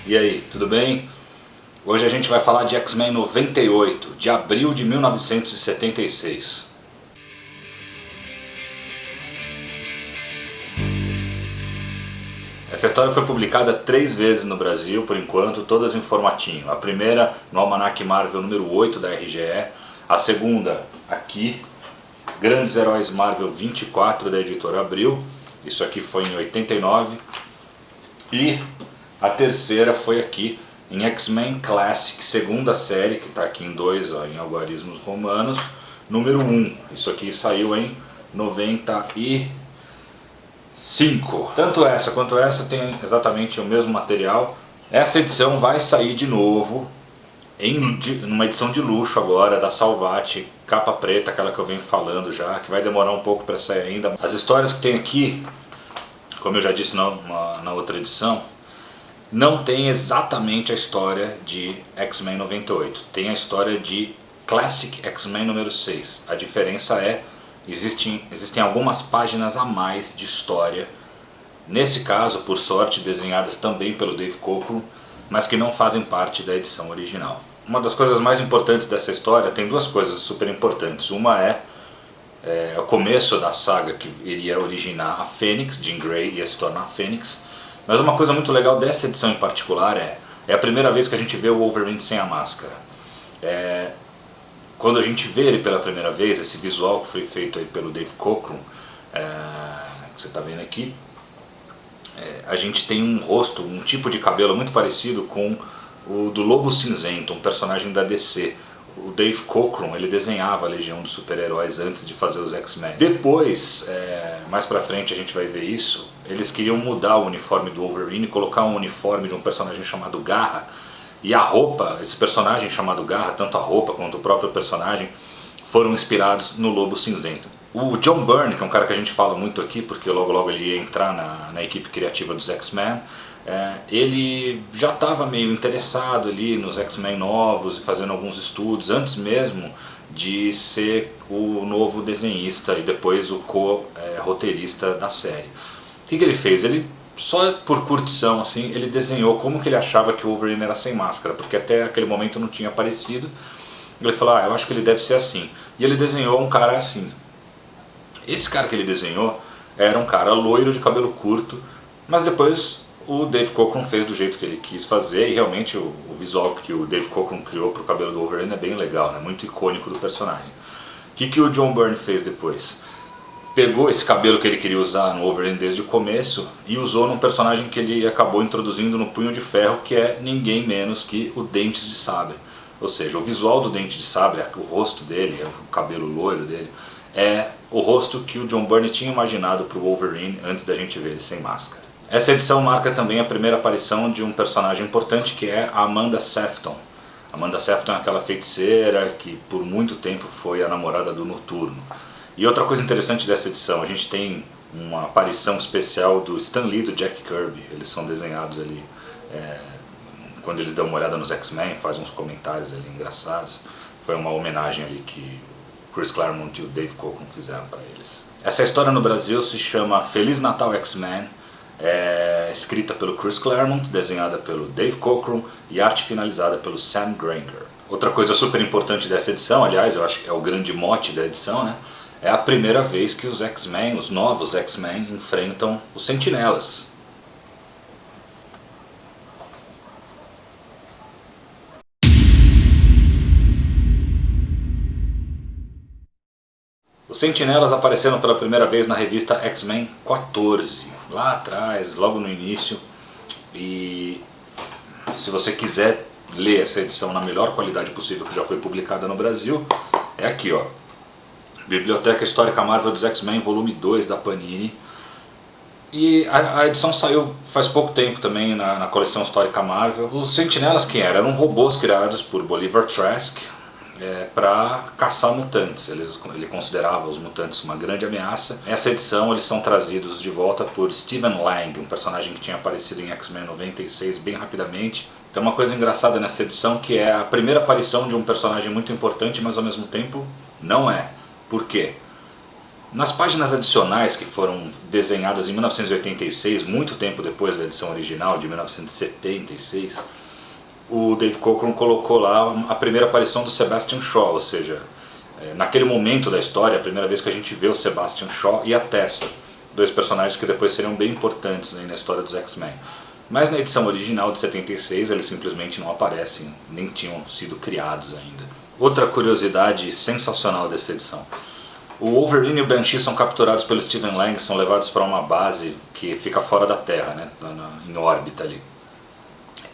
E aí, tudo bem? Hoje a gente vai falar de X-Men 98, de abril de 1976. Essa história foi publicada 3 vezes no Brasil, por enquanto, todas em formatinho. A primeira no Almanac Marvel número 8 da RGE, a segunda aqui, Grandes Heróis Marvel 24 da editora Abril, isso aqui foi em 89, e a terceira foi aqui em X-Men Classic, segunda série, que está aqui em 2, em algarismos romanos, número 1, isso aqui saiu em 95. Tanto essa quanto essa tem exatamente o mesmo material. Essa edição vai sair de novo em uma edição de luxo agora da Salvat, capa preta, aquela que eu venho falando já, que vai demorar um pouco para sair ainda. As histórias que tem aqui, como eu já disse na outra edição, não tem exatamente a história de X-Men 98, tem a história de Classic X-Men número 6. A diferença é Existem algumas páginas a mais de história, nesse caso, por sorte, desenhadas também pelo Dave Cockrum, mas que não fazem parte da edição original. Uma das coisas mais importantes dessa história, tem duas coisas super importantes. Uma é o começo da saga que iria originar a Fênix, Jean Grey ia se tornar a Fênix, mas uma coisa muito legal dessa edição em particular é a primeira vez que a gente vê o Wolverine sem a máscara. Quando a gente vê ele pela primeira vez, esse visual que foi feito aí pelo Dave Cockrum, que você está vendo aqui, a gente tem um rosto, um tipo de cabelo muito parecido com o do Lobo Cinzento, um personagem da DC. O Dave Cockrum, ele desenhava a Legião dos Super-Heróis antes de fazer os X-Men. Depois, mais pra frente a gente vai ver isso, eles queriam mudar o uniforme do Wolverine e colocar um uniforme de um personagem chamado Garra. E a roupa, esse personagem chamado Garra, tanto a roupa quanto o próprio personagem, foram inspirados no Lobo Cinzento. O John Byrne, que é um cara que a gente fala muito aqui, porque logo logo ele ia entrar na equipe criativa dos X-Men, ele já estava meio interessado ali nos X-Men novos e fazendo alguns estudos, antes mesmo de ser o novo desenhista e depois o co-roteirista da série. O que ele fez? Ele, só por curtição, assim, ele desenhou como que ele achava que o Wolverine era sem máscara, porque até aquele momento não tinha aparecido. Ele falou, eu acho que ele deve ser assim. E ele desenhou um cara assim. Esse cara que ele desenhou era um cara loiro de cabelo curto, mas depois o Dave Cockrum fez do jeito que ele quis fazer, e realmente o visual que o Dave Cockrum criou para o cabelo do Wolverine é bem legal, né? Muito icônico do personagem. O que o John Byrne fez depois? Pegou esse cabelo que ele queria usar no Wolverine desde o começo e usou num personagem que ele acabou introduzindo no Punho de Ferro, que é ninguém menos que o Dentes de Sabre. Ou seja, o visual do Dente de Sabre, o rosto dele, o cabelo loiro dele, é o rosto que o John Byrne tinha imaginado para o Wolverine antes da gente ver ele sem máscara. Essa edição marca também a primeira aparição de um personagem importante, que é a Amanda Sefton. Amanda Sefton é aquela feiticeira que por muito tempo foi a namorada do Noturno. E outra coisa interessante dessa edição, a gente tem uma aparição especial do Stan Lee e do Jack Kirby. Eles são desenhados ali, quando eles dão uma olhada nos X-Men, fazem uns comentários ali engraçados. Foi uma homenagem ali que o Chris Claremont e o Dave Cockrum fizeram para eles. Essa história no Brasil se chama Feliz Natal X-Men, escrita pelo Chris Claremont, desenhada pelo Dave Cockrum e arte finalizada pelo Sam Granger. Outra coisa super importante dessa edição, aliás, eu acho que é o grande mote da edição, né? É a primeira vez que os X-Men, os novos X-Men, enfrentam os Sentinelas. Os Sentinelas apareceram pela primeira vez na revista X-Men 14, lá atrás, logo no início. E se você quiser ler essa edição na melhor qualidade possível que já foi publicada no Brasil, é aqui, ó. Biblioteca Histórica Marvel dos X-Men, volume 2 da Panini. E a edição saiu faz pouco tempo também na coleção Histórica Marvel. Os Sentinelas quem eram? Eram robôs criados por Bolivar Trask para caçar mutantes. Ele considerava os mutantes uma grande ameaça. Nessa edição eles são trazidos de volta por Steven Lang, um personagem que tinha aparecido em X-Men 96 bem rapidamente. Tem uma coisa engraçada nessa edição que é a primeira aparição de um personagem muito importante, mas ao mesmo tempo não é. Por quê? Nas páginas adicionais que foram desenhadas em 1986, muito tempo depois da edição original, de 1976, o Dave Cockrum colocou lá a primeira aparição do Sebastian Shaw, ou seja, naquele momento da história, a primeira vez que a gente vê o Sebastian Shaw e a Tessa, dois personagens que depois seriam bem importantes na história dos X-Men. Mas na edição original de 76 eles simplesmente não aparecem, nem tinham sido criados ainda. Outra curiosidade sensacional dessa edição: o Wolverine e o Banshee são capturados pelo Stephen Lang, são levados para uma base que fica fora da Terra, né, em órbita ali.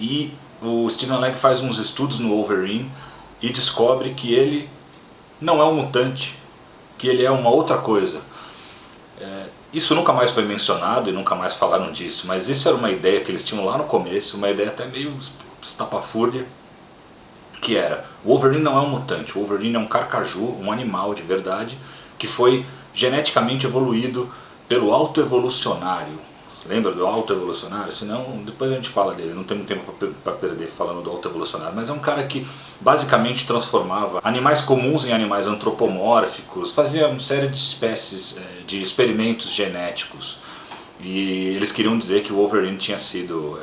E o Stephen Lang faz uns estudos no Wolverine e descobre que ele não é um mutante, que ele é uma outra coisa. Isso nunca mais foi mencionado e nunca mais falaram disso, mas isso era uma ideia que eles tinham lá no começo, uma ideia até meio estapafúrdia, que era: o Wolverine não é um mutante, o Wolverine é um carcaju, um animal de verdade, que foi geneticamente evoluído pelo autoevolucionário. Lembra do autoevolucionário? Senão depois a gente fala dele, não temos tempo para perder falando do autoevolucionário, mas é um cara que basicamente transformava animais comuns em animais antropomórficos, fazia uma série de espécies, de experimentos genéticos, e eles queriam dizer que o Wolverine tinha sido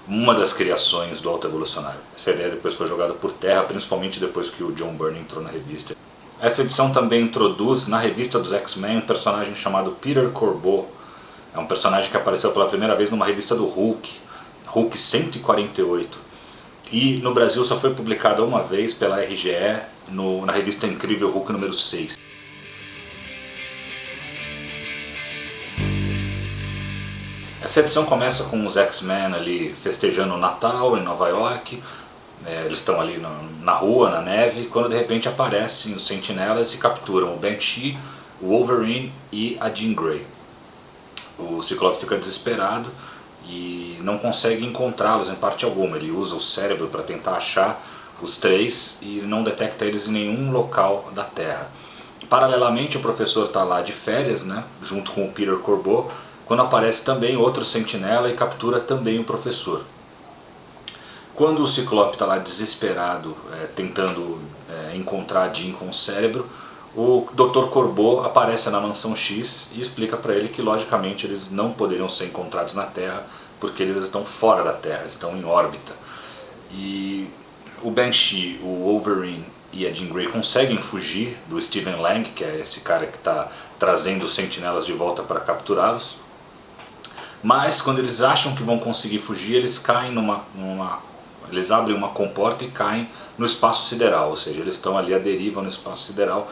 uma das criações do autoevolucionário. Essa ideia depois foi jogada por terra, principalmente depois que o John Byrne entrou na revista. Essa edição também introduz na revista dos X-Men um personagem chamado Peter Corbeau. É um personagem que apareceu pela primeira vez numa revista do Hulk, Hulk 148. E no Brasil só foi publicada uma vez pela RGE, na revista Incrível Hulk número 6. Essa edição começa com os X-Men ali festejando o Natal em Nova York. Eles estão ali na rua, na neve, quando de repente aparecem os Sentinelas e capturam o Banshee, o Wolverine e a Jean Grey. O Ciclope fica desesperado e não consegue encontrá-los em parte alguma. Ele usa o cérebro para tentar achar os três e não detecta eles em nenhum local da Terra. Paralelamente, o professor está lá de férias, né, junto com o Peter Corbeau, quando aparece também outro sentinela e captura também o professor. Quando o Ciclope está lá desesperado, tentando encontrar a Jean com o cérebro, o Dr. Corbeau aparece na Mansão X e explica para ele que logicamente eles não poderiam ser encontrados na Terra porque eles estão fora da Terra, estão em órbita. E o Banshee, o Wolverine e a Jean Grey conseguem fugir do Stephen Lang, que é esse cara que está trazendo os sentinelas de volta para capturá-los. Mas quando eles acham que vão conseguir fugir, eles caem eles abrem uma comporta e caem no espaço sideral, ou seja, eles estão ali à deriva no espaço sideral.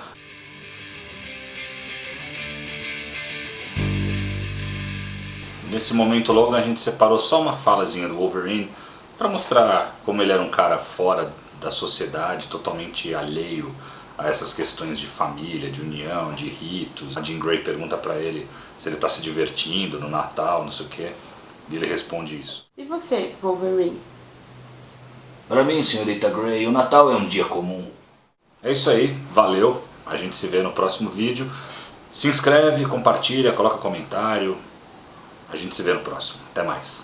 Nesse momento logo a gente separou só uma falazinha do Wolverine para mostrar como ele era um cara fora da sociedade, totalmente alheio a essas questões de família, de união, de ritos. A Jean Grey pergunta para ele se ele está se divertindo no Natal, não sei o que, e ele responde isso. E você, Wolverine? Para mim, senhorita Grey, o Natal é um dia comum. É isso aí, valeu, a gente se vê no próximo vídeo. Se inscreve, compartilha, coloca comentário. A gente se vê no próximo. Até mais.